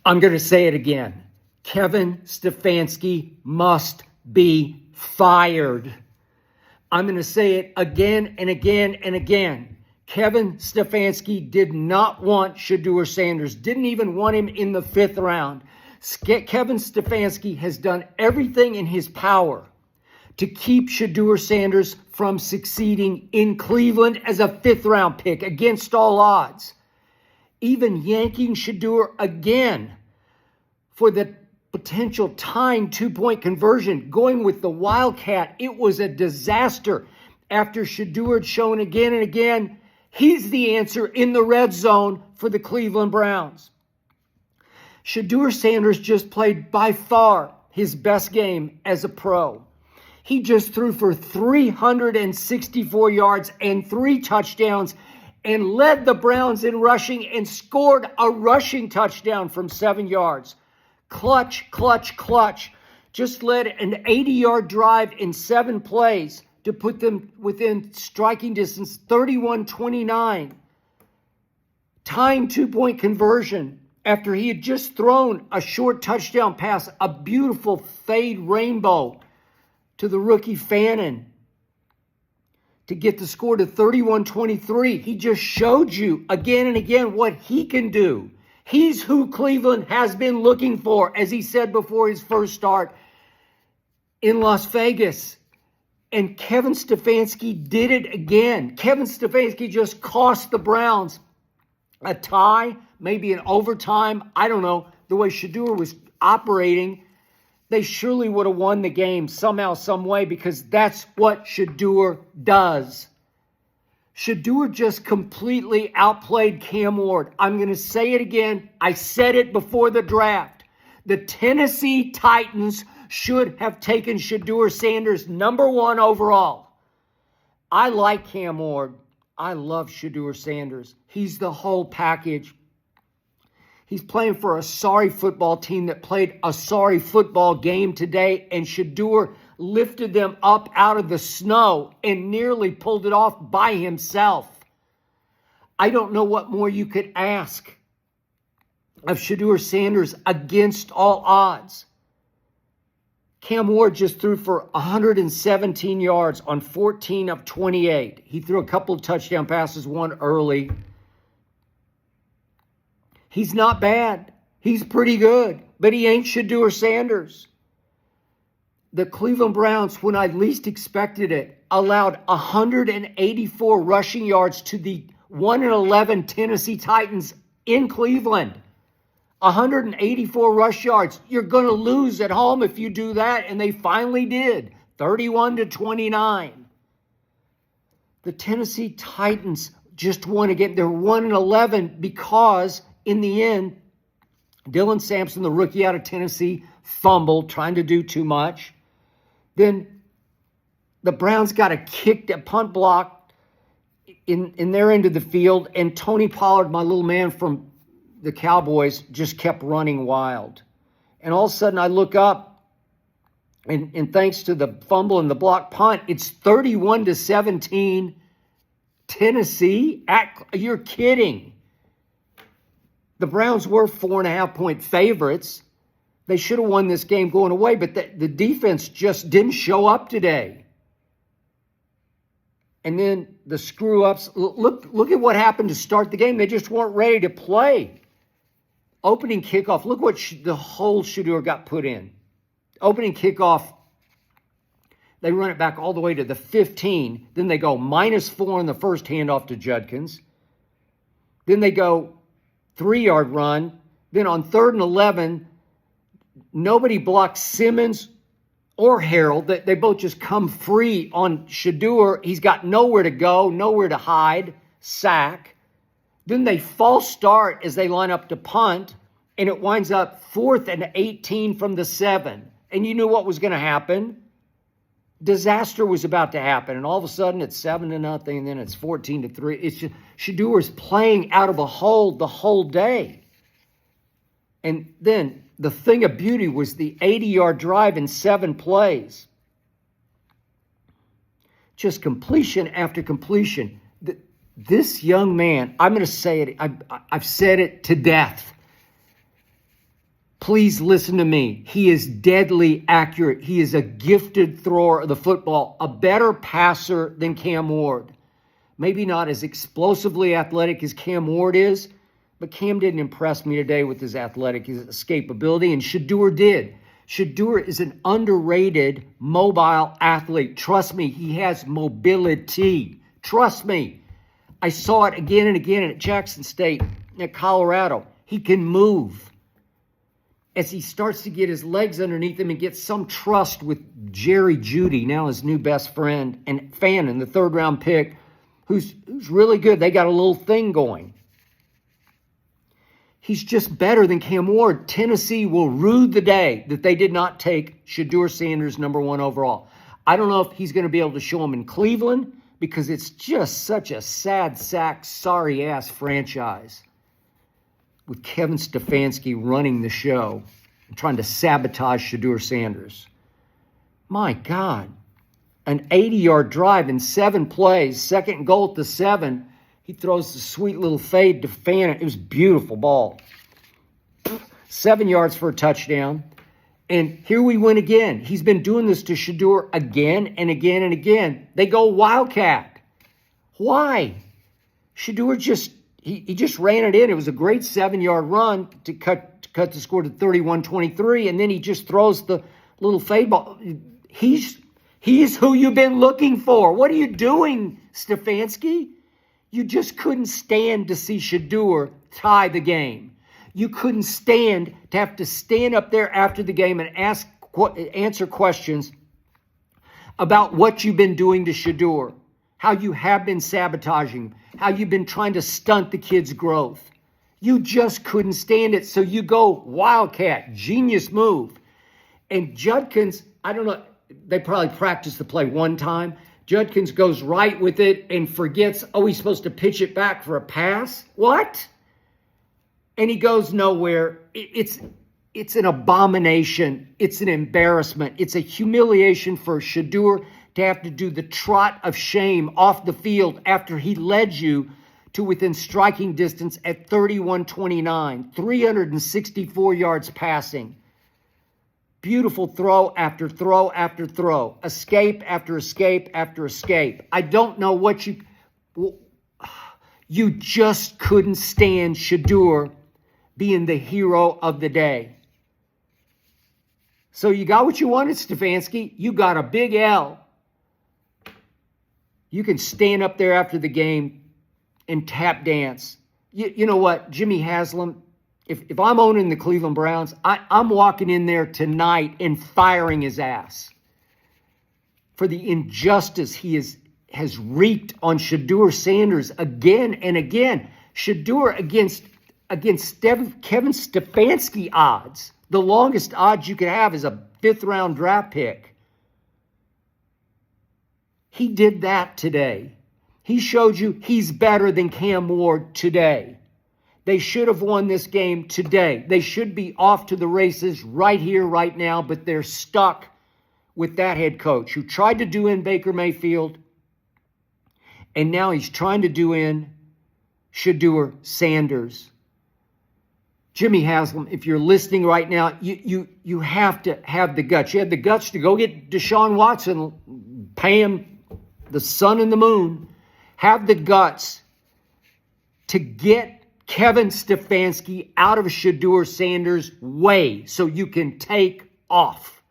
I'm going to say it again. Kevin Stefanski must be fired. I'm going to say it again and again and again. Kevin Stefanski did not want Shedeur Sanders, didn't even want him in the 5th round. Kevin Stefanski has done everything in his power to keep Shedeur Sanders from succeeding in Cleveland as a 5th round pick against all odds. Even yanking Shedeur again for the potential tying 2-point conversion, going with the Wildcat. It was a disaster after Shedeur had shown again and again he's the answer in the red zone for the Cleveland Browns. Shedeur Sanders just played by far his best game as a pro. He just threw for 364 yards and 3 touchdowns and led the Browns in rushing and scored a rushing touchdown from 7 yards. Clutch, clutch, clutch. Just led an 80-yard drive in 7 plays to put them within striking distance, 31-29. Tying 2-point conversion after he had just thrown a short touchdown pass, a beautiful fade rainbow to the rookie Fannin to get the score to 31-23. He just showed you again and again what he can do. He's who Cleveland has been looking for, as he said before his first start in Las Vegas. And Kevin Stefanski did it again. Kevin Stefanski just cost the Browns a tie, maybe an overtime. I don't know. The way Shedeur was operating, they surely would have won the game somehow, some way, because that's what Shedeur does. Shedeur just completely outplayed Cam Ward. I'm going to say it again. I said it before the draft. The Tennessee Titans should have taken Shedeur Sanders #1 overall. I like Cam Ward. I love Shedeur Sanders. He's the whole package. He's playing for a sorry football team that played a sorry football game today, and Shedeur lifted them up out of the snow and nearly pulled it off by himself. I don't know what more you could ask of Shedeur Sanders against all odds. Cam Ward just threw for 117 yards on 14 of 28. He threw a couple of touchdown passes, one early. He's not bad. He's pretty good, but he ain't Shedeur Sanders. The Cleveland Browns, when I least expected it, allowed 184 rushing yards to the 1-11 Tennessee Titans in Cleveland. 184 rush yards. You're going to lose at home if you do that, and they finally did. 31-29. The Tennessee Titans just won again. They're 1-11 because, in the end, Dylan Sampson, the rookie out of Tennessee, fumbled, trying to do too much. Then the Browns got a punt block in their end of the field, and Tony Pollard, my little man from the Cowboys, just kept running wild. And all of a sudden I look up, and thanks to the fumble and the block punt, it's 31-17 Tennessee. You're kidding. The Browns were 4.5-point favorites. They should have won this game going away, but the defense just didn't show up today. And then the screw-ups. Look at what happened to start the game. They just weren't ready to play. Opening kickoff. Look what the whole Shedeur got put in. Opening kickoff. They run it back all the way to the 15. Then they go -4 in the first handoff to Judkins. Then they go 3-yard run. Then on 3rd and 11, nobody blocked Simmons or Harold. They both just come free on Shedeur. He's got nowhere to go, nowhere to hide. Sack. Then they false start as they line up to punt, and it winds up 4th and 18 from the 7. And you knew what was going to happen. Disaster was about to happen, and all of a sudden it's 7-0, and then it's 14-3. It's just, Shedeur's playing out of a hole the whole day. And then the thing of beauty was the 80-yard drive in 7 plays. Just completion after completion. This young man, I'm going to say it, I've said it to death. Please listen to me. He is deadly accurate. He is a gifted thrower of the football, a better passer than Cam Ward. Maybe not as explosively athletic as Cam Ward is, but Cam didn't impress me today with his athletic, his escapability, and Shedeur did. Shedeur is an underrated mobile athlete. Trust me, he has mobility. Trust me. I saw it again and again at Jackson State, at Colorado. He can move. As he starts to get his legs underneath him and get some trust with Jerry Jeudy, now his new best friend, and Fannin, the third-round pick, who's really good. They got a little thing going. He's just better than Cam Ward. Tennessee will rue the day that they did not take Shedeur Sanders #1 overall. I don't know if he's going to be able to show him in Cleveland because it's just such a sad sack, sorry-ass franchise with Kevin Stefanski running the show and trying to sabotage Shedeur Sanders. My God. An 80-yard drive in 7 plays, second and goal at the 7. He throws the sweet little fade to Fannin. It was a beautiful ball. 7 yards for a touchdown. And here we win again. He's been doing this to Shedeur again and again and again. They go Wildcat. Why? Shedeur he just ran it in. It was a great 7-yard run to cut the score to 31-23, and then he just throws the little fade ball. He's who you've been looking for. What are you doing, Stefanski? You just couldn't stand to see Shedeur tie the game. You couldn't stand to have to stand up there after the game and answer questions about what you've been doing to Shedeur, how you have been sabotaging, how you've been trying to stunt the kid's growth. You just couldn't stand it, so you go Wildcat. Genius move. And Judkins, I don't know, they probably practiced the play one time. Judkins goes right with it and forgets, he's supposed to pitch it back for a pass? What? And he goes nowhere. It's an abomination. It's an embarrassment. It's a humiliation for Shedeur to have to do the trot of shame off the field after he led you to within striking distance at 31-29, 364 yards passing. Beautiful throw after throw after throw. Escape after escape after escape. I don't know what you just couldn't stand Shedeur being the hero of the day. So you got what you wanted, Stefanski. You got a big L. You can stand up there after the game and tap dance. You know what, Jimmy Haslam, if I'm owning the Cleveland Browns, I'm walking in there tonight and firing his ass for the injustice he has wreaked on Shedeur Sanders again and again. Shedeur against Kevin Stefanski odds. The longest odds you could have is a 5th-round draft pick. He did that today. He showed you he's better than Cam Ward today. They should have won this game today. They should be off to the races right here, right now, but they're stuck with that head coach who tried to do in Baker Mayfield, and now he's trying to do in Shedeur Sanders. Jimmy Haslam, if you're listening right now, you have to have the guts. You had the guts to go get Deshaun Watson, pay him the sun and the moon. Have the guts to get Kevin Stefanski out of Shedeur Sanders' way so you can take off.